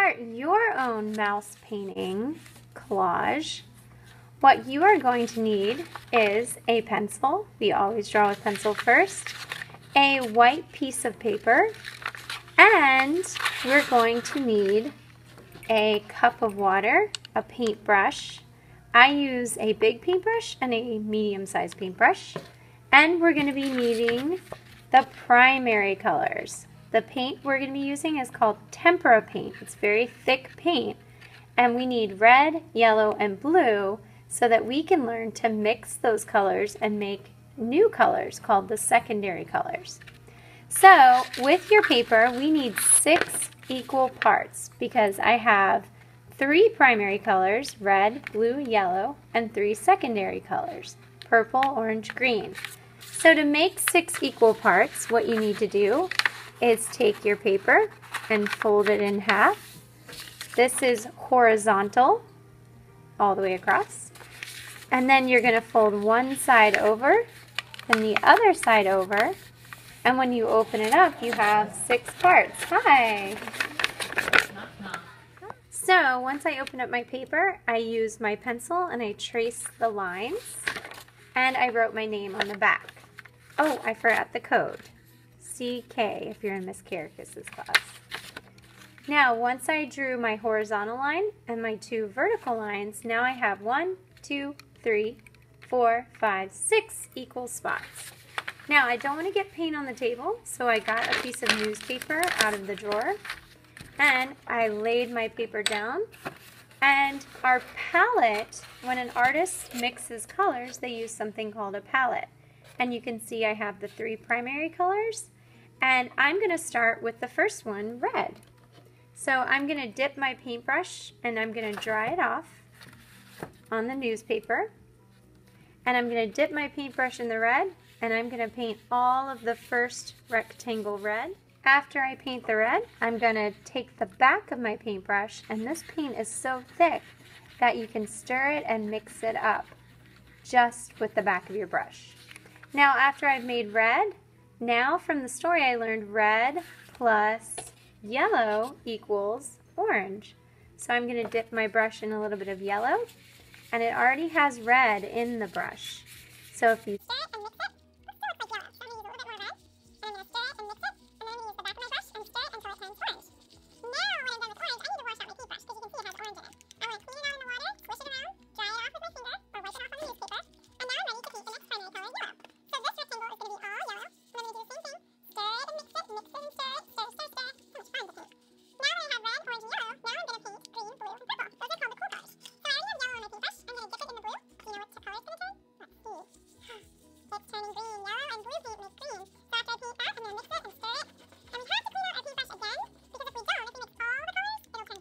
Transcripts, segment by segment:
start your own mouse painting collage, what you are going to need is a pencil. We always draw with pencil first, a white piece of paper, and we're going to need a cup of water, a paintbrush. I use a big paintbrush and a medium-sized paintbrush, and we're going to be needing the primary colors. The paint we're going to be using is called tempera paint. It's very thick paint, and we need red, yellow, and blue so that we can learn to mix those colors and make new colors called the secondary colors. So with your paper, we need 6 equal parts because I have 3 primary colors, red, blue, yellow, and 3 secondary colors, purple, orange, green. So to make 6 equal parts, what you need to do is take your paper and fold it in half. This is horizontal, all the way across. And then you're going to fold one side over and the other side over. And when you open it up, you have 6 parts. Hi! So once I open up my paper, I use my pencil and I trace the lines. And I wrote my name on the back. Oh, I forgot the code. CK if you're in Miss Caracus's class. Now, once I drew my horizontal line and my 2 vertical lines, now I have 1, 2, 3, 4, 5, 6 equal spots. Now, I don't want to get paint on the table, so I got a piece of newspaper out of the drawer, and I laid my paper down. And our palette, when an artist mixes colors, they use something called a palette. And you can see I have the 3 primary colors, and I'm going to start with the first one, red. So I'm going to dip my paintbrush and I'm going to dry it off on the newspaper. And I'm going to dip my paintbrush in the red and I'm going to paint all of the first rectangle red. After I paint the red, I'm going to take the back of my paintbrush, and this paint is so thick that you can stir it and mix it up just with the back of your brush. Now after I've made red, now from the story I learned red plus yellow equals orange. So I'm going to dip my brush in a little bit of yellow, and it already has red in the brush. So if you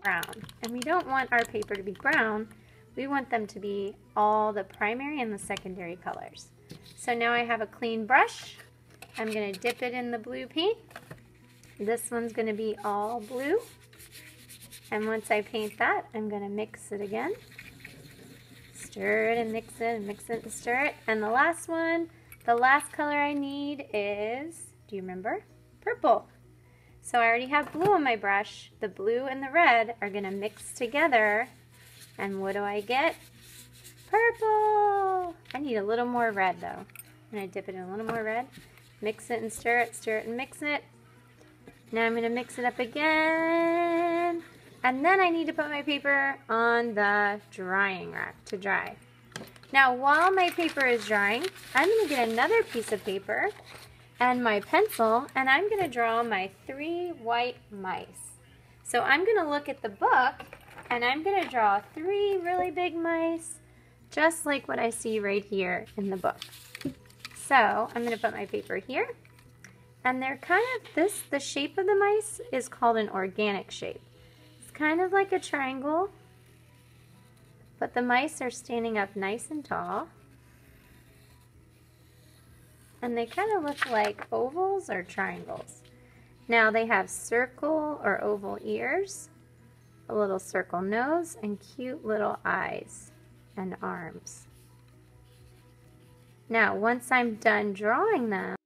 brown. And we don't want our paper to be brown. We want them to be all the primary and the secondary colors. So now I have a clean brush. I'm going to dip it in the blue paint. This one's going to be all blue. And once I paint that, I'm going to mix it again. Stir it and mix it and mix it and stir it. And the last one, the last color I need is, do you remember? Purple. So I already have blue on my brush. The blue and the red are going to mix together. And what do I get? Purple! I need a little more red though. I'm going to dip it in a little more red. Mix it and stir it and mix it. Now I'm going to mix it up again. And then I need to put my paper on the drying rack to dry. Now while my paper is drying, I'm going to get another piece of paper and my pencil, and I'm going to draw my 3 white mice. So I'm going to look at the book, and I'm going to draw 3 really big mice, just like what I see right here in the book. So I'm going to put my paper here, and they're kind of the shape of the mice is called an organic shape. It's kind of like a triangle, but the mice are standing up nice and tall. And they kind of look like ovals or triangles. Now they have circle or oval ears, a little circle nose, and cute little eyes and arms. Now once I'm done drawing them,